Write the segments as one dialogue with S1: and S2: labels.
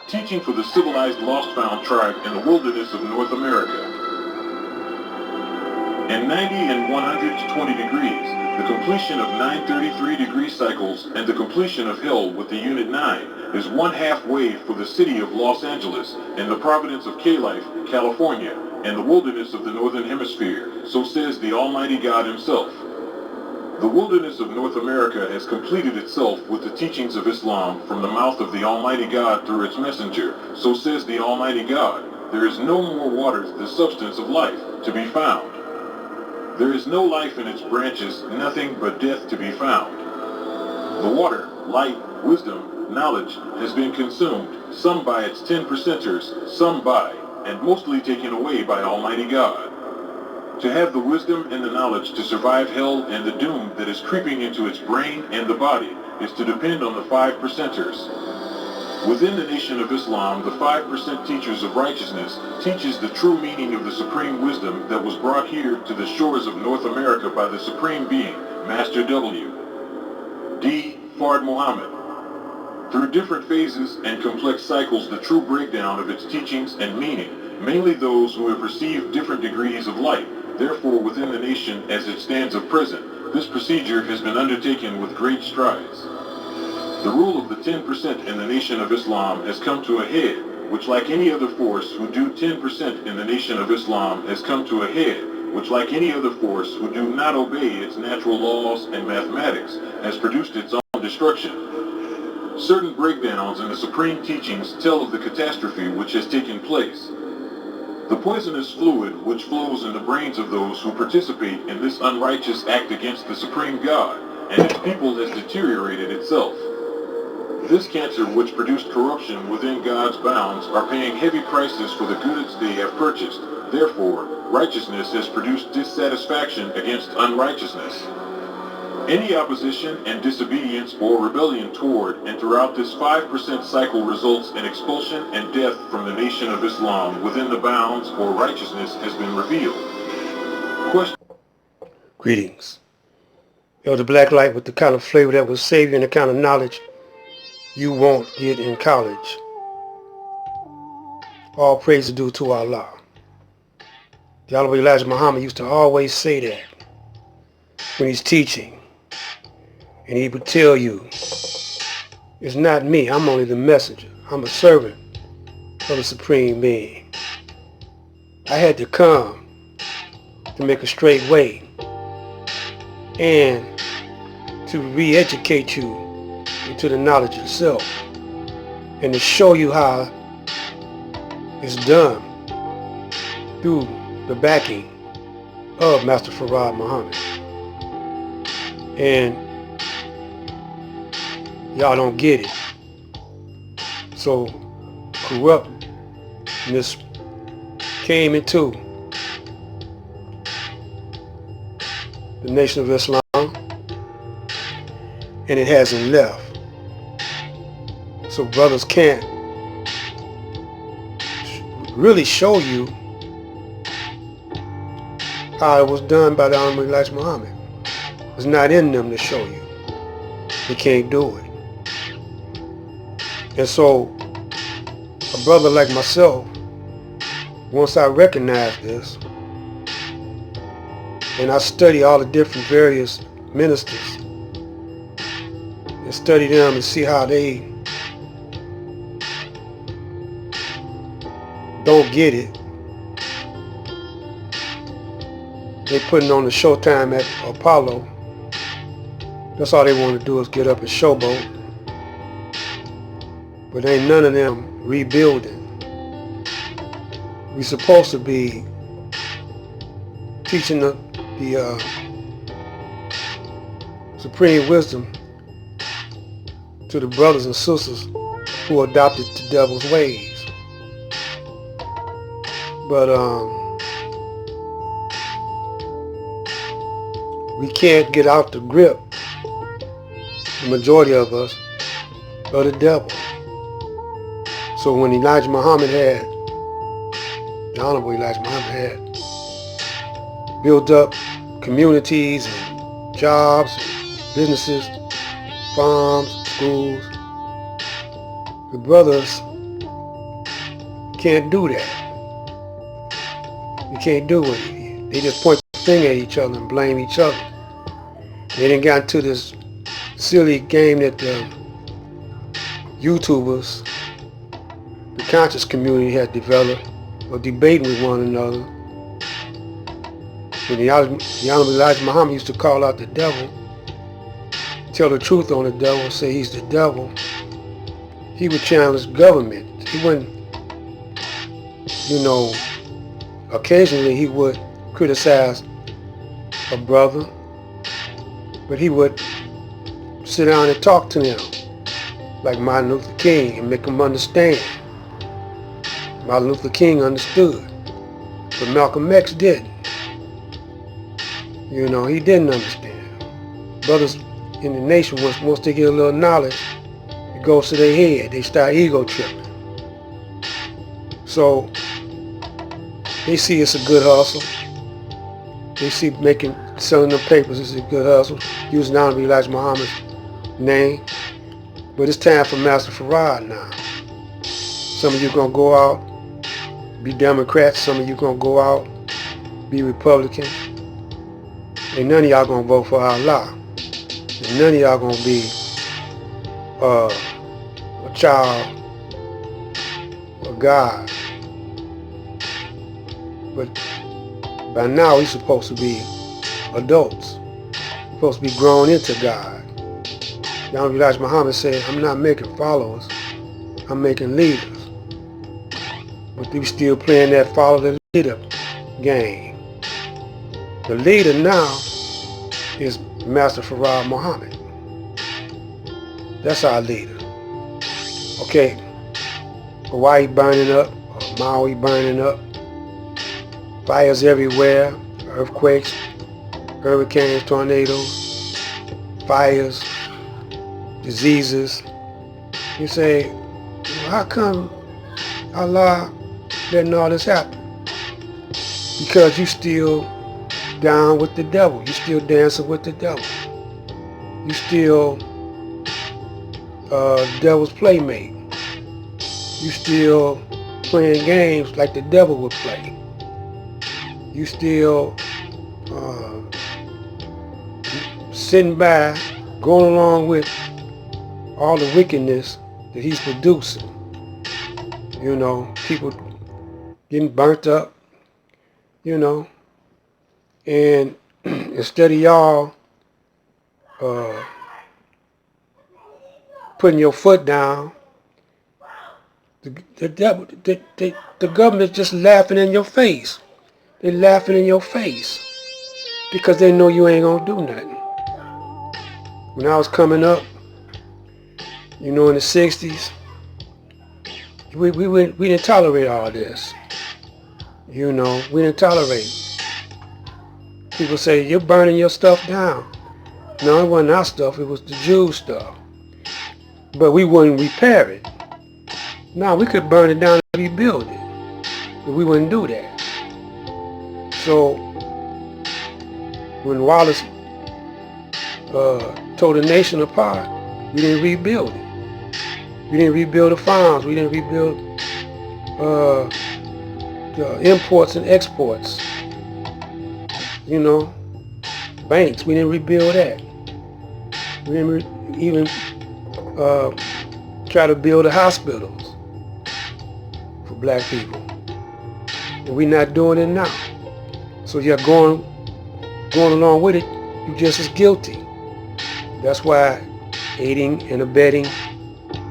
S1: teaching for the civilized lost found tribe in the wilderness of North America. And 90 and 120 degrees, the completion of 933-degree cycles and the completion of Hill with the Unit 9 is one halfway for the city of Los Angeles and the province of K-Life, California, and the wilderness of the Northern Hemisphere, so says the Almighty God himself. The wilderness of North America has completed itself with the teachings of Islam from the mouth of the Almighty God through its messenger, so says the Almighty God. There is no more water, the substance of life, to be found. There is no life in its branches, nothing but death to be found. The water, light, wisdom, knowledge has been consumed, some by its 10%ers, some by, and mostly taken away by Almighty God. To have the wisdom and the knowledge to survive hell and the doom that is creeping into its brain and the body is to depend on the 5%ers. Within the Nation of Islam, the 5% teachers of righteousness teaches the true meaning of the supreme wisdom that was brought here to the shores of North America by the Supreme Being, Master W. D. Fard Muhammad. Through different phases and complex cycles, the true breakdown of its teachings and meaning, mainly those who have received different degrees of light. Therefore, within the nation as it stands at present, this procedure has been undertaken with great strides. The rule of the 10% in the Nation of Islam has come to a head, which like any other force who do 10% in the Nation of Islam has come to a head, which like any other force who do not obey its natural laws and mathematics has produced its own destruction. Certain breakdowns in the supreme teachings tell of the catastrophe which has taken place. The poisonous fluid which flows in the brains of those who participate in this unrighteous act against the Supreme God and its people has deteriorated itself. This cancer which produced corruption within God's bounds are paying heavy prices for the goods they have purchased. Therefore, righteousness has produced dissatisfaction against unrighteousness. Any opposition and disobedience or rebellion toward and throughout this 5% cycle results in expulsion and death from the Nation of Islam within the bounds or righteousness has been revealed. Question.
S2: Greetings. The black light with the kind of flavor that will save you and the kind of knowledge you won't get in college. All praise is due to Allah. The Honorable Elijah Muhammad used to always say that when he's teaching. And he would tell you, it's not me, I'm only the messenger. I'm a servant of the Supreme Being. I had to come to make a straight way and to re-educate you into the knowledge itself and to show you how it's done through the backing of Master Fard Muhammad. And y'all don't get it. So corruptness came into the Nation of Islam and it hasn't left. So brothers can't really show you how it was done by the Honorable Elijah Muhammad. It's not in them to show you. They can't do it. And so a brother like myself, once I recognize this, and I study all the different various ministers, and study them and see how they don't get it. They putting on the showtime at Apollo. That's all they want to do is get up and showboat. But ain't none of them rebuilding. We supposed to be teaching the supreme wisdom to the brothers and sisters who adopted the devil's ways. But we can't get out the grip, the majority of us, of the devil. So when Elijah Muhammad had, the Honorable Elijah Muhammad had built up communities and jobs, and businesses, farms, schools, the brothers can't do that. You can't do it. They just point the finger at each other and blame each other. They done got into this silly game that the YouTubers, the conscious community had developed, or debating with one another. When the Honorable Elijah Muhammad used to call out the devil, tell the truth on the devil, say he's the devil, he would challenge government. He wouldn't, occasionally he would criticize a brother, but he would sit down and talk to them like Martin Luther King and make them understand. Martin Luther King understood, but Malcolm X didn't. He didn't understand. Brothers in the nation, once they get a little knowledge, it goes to their head. They start ego tripping. So they see it's a good hustle. They see selling them papers is a good hustle, using Honorable Elijah Muhammad's name. But it's time for Master Farad now. Some of you gonna go out, be Democrats. Some of you gonna go out, be Republicans. And none of y'all gonna vote for Allah. And none of y'all gonna be a child of God. But by now we're supposed to be adults. We're supposed to be grown into God. Honorable Elijah Muhammad said, I'm not making followers, I'm making leaders. But we still playing that follow the leader game. The leader now is Master Farad Muhammad. That's our leader. Okay, Hawaii burning up, Maui burning up, fires everywhere, earthquakes, hurricanes, tornadoes, fires, diseases. You say, how come Allah letting all this happen? Because you still down with the devil. You still dancing with the devil. You still devil's playmate. You still playing games like the devil would play. You still sitting by, going along with all the wickedness that he's producing. People getting burnt up, and instead of y'all putting your foot down, the government's just laughing in your face. They're laughing in your face because they know you ain't gonna do nothing. When I was coming up, in the 60s, we didn't tolerate all this. We didn't tolerate. People say, you're burning your stuff down. No, it wasn't our stuff, it was the Jews' stuff. But we wouldn't repair it. No, we could burn it down and rebuild it. But we wouldn't do that. So, when Wallace tore the nation apart, we didn't rebuild it. We didn't rebuild the farms. We didn't rebuild the imports and exports. Banks. We didn't rebuild that. We didn't even try to build the hospitals for black people. And we're not doing it now. So you're going along with it, you're just as guilty. That's why aiding and abetting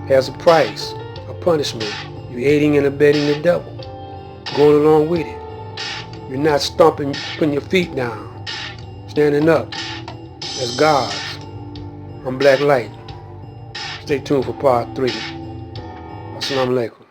S2: has a price, a punishment. You're aiding and abetting the devil, going along with it. You're not stomping, putting your feet down, standing up as gods. I'm Black Light. Stay tuned for part 3. Assalamu alaikum.